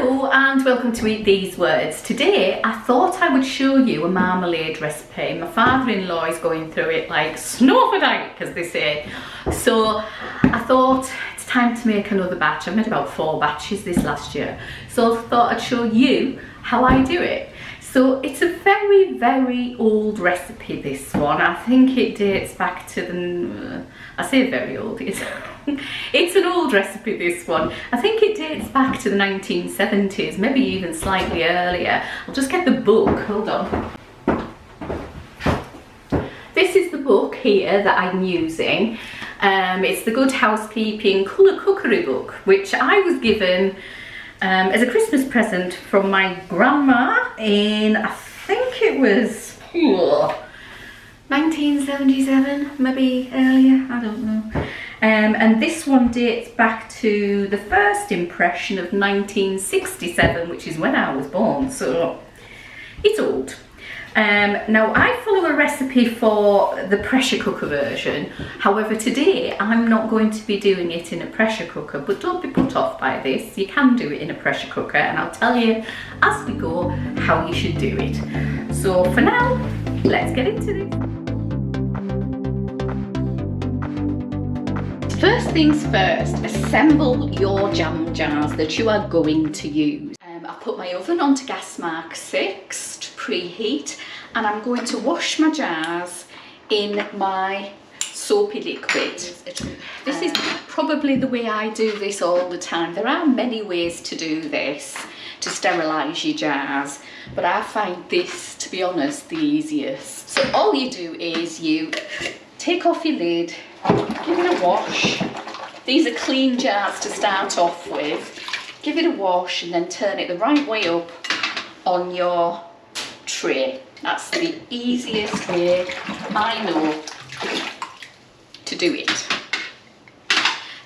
Hello and welcome to Eat These Words. Today I thought I would show you a marmalade recipe. My father-in-law is going through it like snowflake, as they say. So I thought it's time to make another batch. I made about 4 batches this last year. So I thought I'd show you how I do it. So it's a very, very old recipe, this one. I think it dates back to the, I say very old, it's an old recipe, this one. I think it dates back to the 1970s, maybe even slightly earlier. I'll just get the book, hold on. This is the book here that I'm using. It's the Good Housekeeping Colour Cookery book, which I was given as a Christmas present from my grandma in, I think it was 1977, maybe earlier, I don't know. And this one dates back to the first impression of 1967, which is when I was born, so it's old. Now I follow a recipe for the pressure cooker version. However, today I'm not going to be doing it in a pressure cooker, but don't be put off by this. You can do it in a pressure cooker, and I'll tell you as we go how you should do it. So for now, let's get into this. First things first, assemble your jam jars that you are going to use. I put my oven onto gas mark 6 to preheat, and I'm going to wash my jars in my soapy liquid. This is probably the way I do this all the time. There are many ways to do this, to sterilise your jars, but I find this, to be honest, the easiest. So all you do is you take off your lid, give it a wash. These are clean jars to start off with. Give it a wash and then turn it the right way up on your tray. That's the easiest way I know to do it.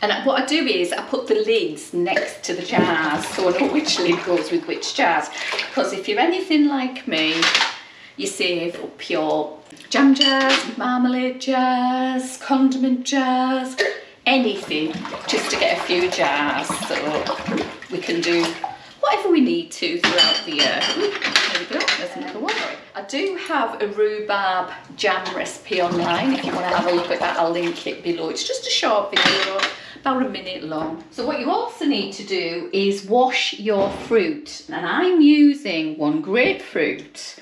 And what I do is I put the lids next to the jars so I know which lid goes with which jars. Because if you're anything like me, you save up your jam jars, marmalade jars, condiment jars, anything, just to get a few jars, so we can do whatever we need to throughout the year. There we go, there's another one. I do have a rhubarb jam recipe online. If you want to have a look at that, I'll link it below. It's just a short video, about a minute long. So what you also need to do is wash your fruit, and I'm using 1 grapefruit,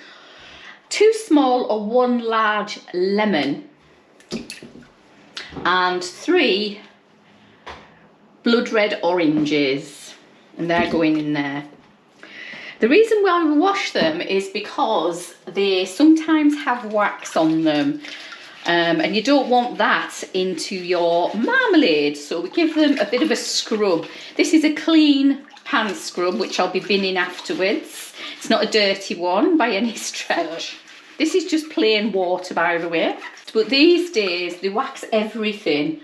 2 small or 1 large lemon, and 3 blood red oranges, and they're going in there. The reason why we wash them is because they sometimes have wax on them, and you don't want that into your marmalade, so we give them a bit of a scrub. This is a clean pan scrub, which I'll be binning afterwards. It's not a dirty one by any stretch. This is just plain water, by the way. But these days, they wax everything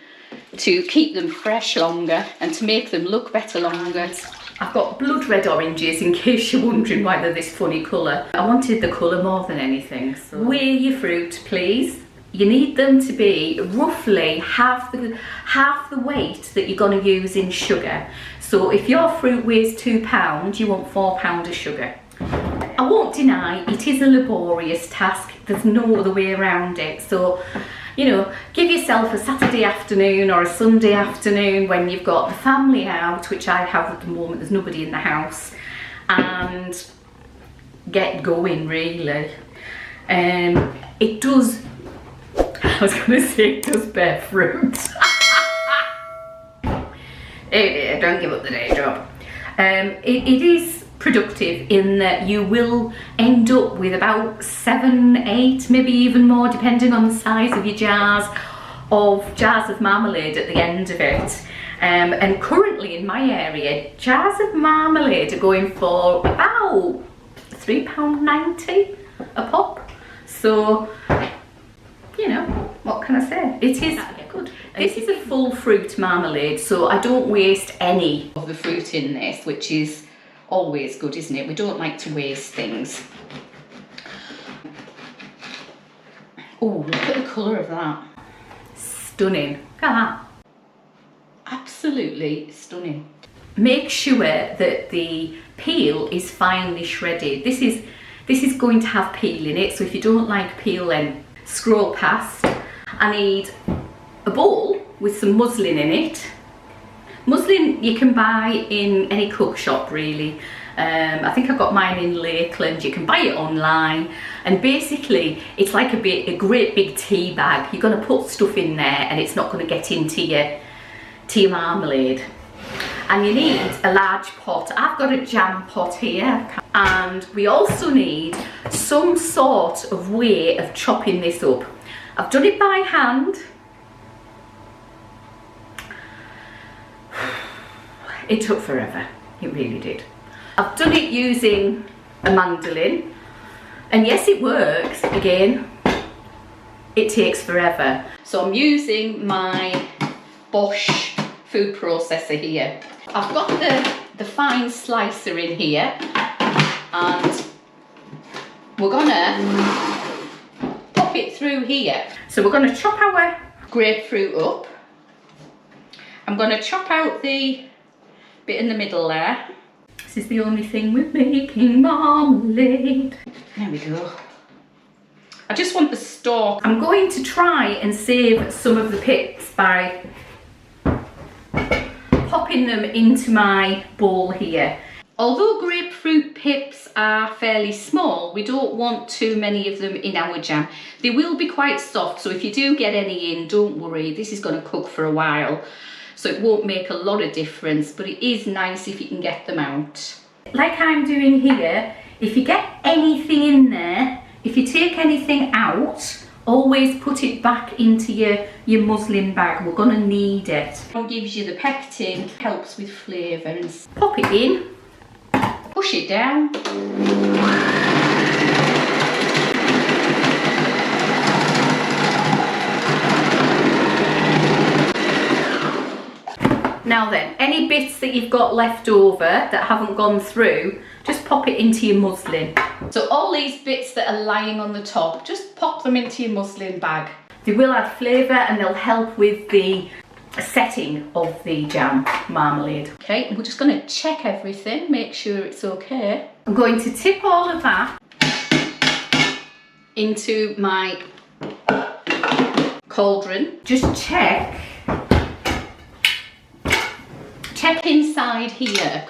to keep them fresh longer and to make them look better longer. I've got blood red oranges, in case you're wondering why they're this funny colour. I wanted the colour more than anything. So weigh your fruit, please. You need them to be roughly half the weight that you're going to use in sugar. So if your fruit weighs £2, you want £4 of sugar. I won't deny it is a laborious task. There's no other way around it. So, you know, give yourself a Saturday afternoon or a Sunday afternoon when you've got the family out, which I have at the moment. There's nobody in the house, and get going, really. It does, I was going to say it does bear fruit. Don't give up the day job. It is productive in that you will end up with about 7, 8, maybe even more, depending on the size of your jars of marmalade at the end of it. And currently in my area, jars of marmalade are going for about £3.90 a pop. So, you know, what can I say? It is good. This is a full fruit marmalade, so I don't waste any of the fruit in this, which is always good, isn't it? We don't like to waste things. Oh, look at the colour of that. Stunning. Look at that. Absolutely stunning. make sure that the peel is finely shredded. This is going to have peel in it, so if you don't like peel, then scroll past. I need a bowl with some muslin in it. Muslin you can buy in any cook shop really. I think I got mine in Lakeland. You can buy it online, and basically it's like a great big tea bag. You're going to put stuff in there and it's not going to get into your marmalade. And you need a large pot. I've got a jam pot here, and we also need some sort of way of chopping this up. I've done it by hand. It took forever, it really did. I've done it using a mandolin, and yes, it works. Again, it takes forever. So I'm using my Bosch food processor here. I've got the fine slicer in here, and we're gonna pop it through here. So we're gonna chop our grapefruit up. I'm gonna chop out the bit in the middle there. This is the only thing with making marmalade. There we go. I just want the stalk. I'm going to try and save some of the pips by popping them into my bowl here. Although grapefruit pips are fairly small, we don't want too many of them in our jam. They will be quite soft, so if you do get any in, don't worry. This is going to cook for a while, so it won't make a lot of difference, but it is nice if you can get them out. Like I'm doing here, if you get anything in there, if you take anything out, always put it back into your muslin bag. We're going to need it. It gives you the pectin, helps with flavour. And pop it in, push it down. Now then, any bits that you've got left over that haven't gone through, just pop it into your muslin. So all these bits that are lying on the top, just pop them into your muslin bag. They will add flavour and they'll help with the setting of the jam marmalade. Okay, we're just going to check everything, make sure it's okay. I'm going to tip all of that into my cauldron. Just check inside here.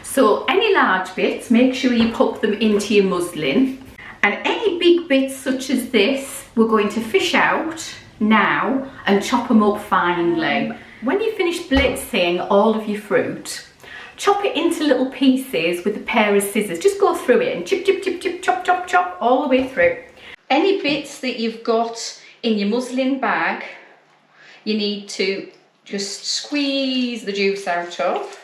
So any large bits, make sure you pop them into your muslin, and any big bits such as this, we're going to fish out now and chop them up finely. When you finish blitzing all of your fruit, chop it into little pieces with a pair of scissors. Just go through it and chip, chip, chip, chip, chop, chop, chop all the way through. Any bits that you've got in your muslin bag, you need to just squeeze the juice out of,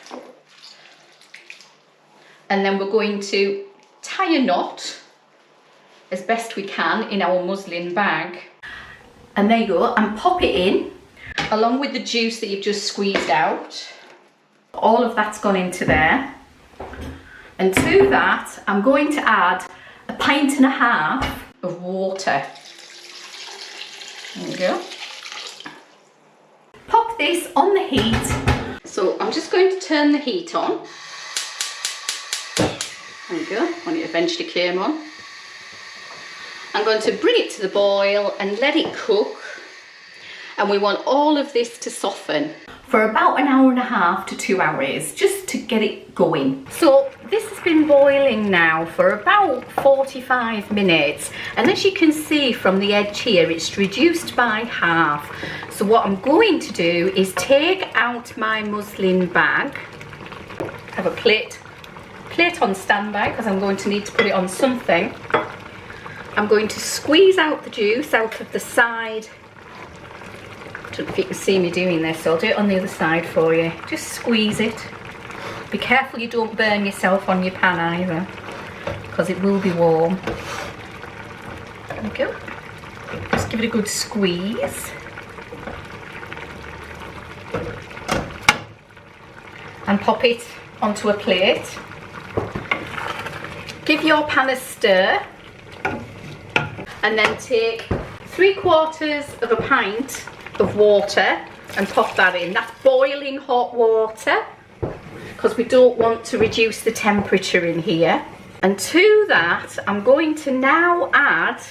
and then we're going to tie a knot as best we can in our muslin bag, and there you go, and pop it in along with the juice that you've just squeezed out. All of that's gone into there, and to that I'm going to add 1.5 pints of water. There we go. Pop this on the heat. So I'm just going to turn the heat on. There we go, when it eventually came on. I'm going to bring it to the boil and let it cook. And we want all of this to soften for about 1.5 hours to 2 hours, just to get it going. So this has been boiling now for about 45 minutes, and as you can see from the edge here, it's reduced by half. So what I'm going to do is take out my muslin bag. I have a plate on standby because I'm going to need to put it on something. I'm going to squeeze out the juice out of the side. I don't know if you can see me doing this, so I'll do it on the other side for you. Just squeeze it. Be careful you don't burn yourself on your pan either, because it will be warm. There we go. Just give it a good squeeze. And pop it onto a plate. Give your pan a stir, and then take 3/4 pint of water and pop that in. That's boiling hot water. because we don't want to reduce the temperature in here. And to that, I'm going to now add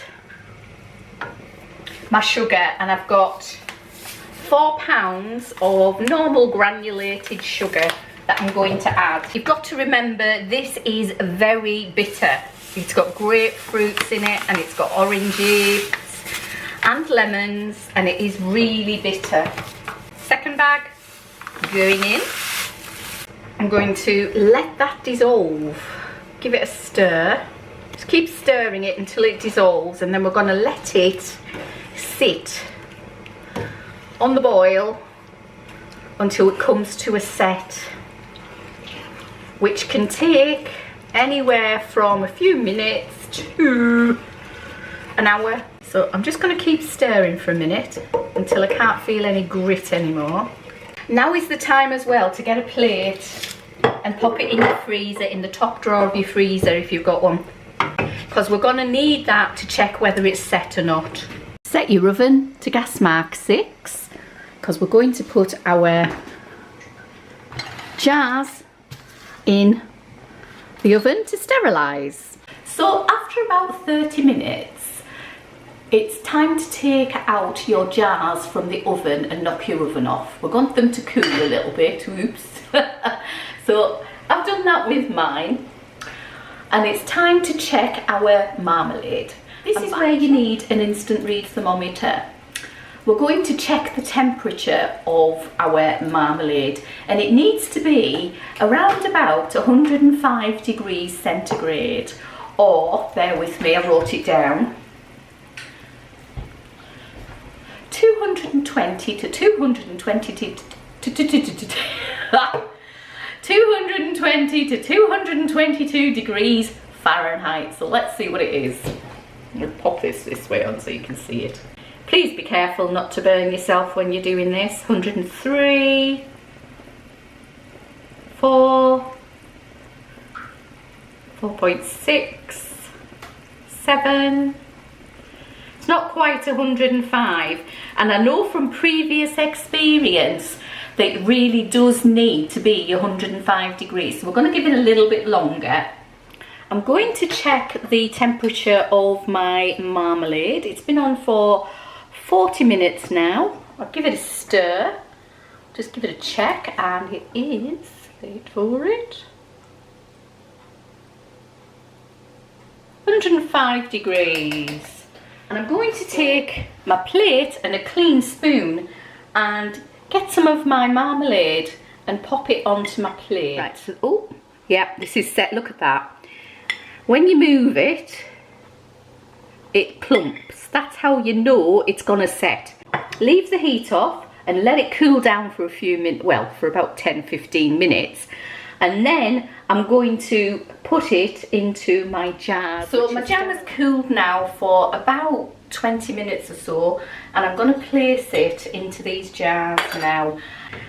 my sugar, and I've got 4 pounds of normal granulated sugar that I'm going to add. You've got to remember, this is very bitter. It's got grapefruits in it, and it's got oranges and lemons, and it is really bitter. Second bag going in. I'm going to let that dissolve. Give it a stir. Just keep stirring it until it dissolves, and then we're going to let it sit on the boil until it comes to a set, which can take anywhere from a few minutes to an hour. So I'm just going to keep stirring for a minute until I can't feel any grit anymore. Now is the time as well to get a plate and pop it in the freezer, in the top drawer of your freezer if you've got one, because we're going to need that to check whether it's set or not. Set your oven to gas mark 6, because we're going to put our jars in the oven to sterilise. So after about 30 minutes, it's time to take out your jars from the oven and knock your oven off. We want them to cool a little bit, oops. So I've done that with mine, and it's time to check our marmalade. This is where you need an instant read thermometer. We're going to check the temperature of our marmalade, and it needs to be around about 105 degrees centigrade, or, bear with me, I wrote it down, 220 to 222 degrees Fahrenheit. So let's see what it is. I'm going to pop this way on so you can see it. Please be careful not to burn yourself when you're doing this. 103, 4, 4.6, 7. It's not quite 105, and I know from previous experience that it really does need to be 105 degrees. So we're going to give it a little bit longer. I'm going to check the temperature of my marmalade. It's been on for 40 minutes now. I'll give it a stir, just give it a check, and it is, wait for it, 105 degrees. And I'm going to take my plate and a clean spoon and get some of my marmalade and pop it onto my plate. Right, so, oh, yeah, this is set, look at that. When you move it, it plumps. That's how you know it's gonna set. Leave the heat off and let it cool down for a few minutes, well, for about 10-15 minutes. And then I'm going to put it into my jar. So my jam has cooled now for about 20 minutes or so, and I'm going to place it into these jars now.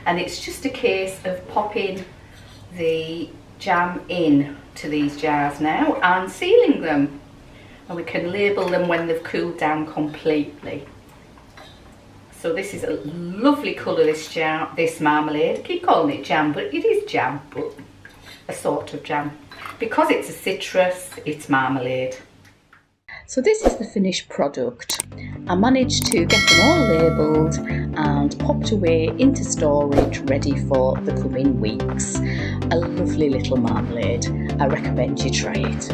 And it's just a case of popping the jam in to these jars now and sealing them. And we can label them when they've cooled down completely. So this is a lovely colour, this marmalade. I keep calling it jam, but it is jam, but a sort of jam. Because it's a citrus, it's marmalade. So this is the finished product. I managed to get them all labelled and popped away into storage, ready for the coming weeks. A lovely little marmalade. I recommend you try it.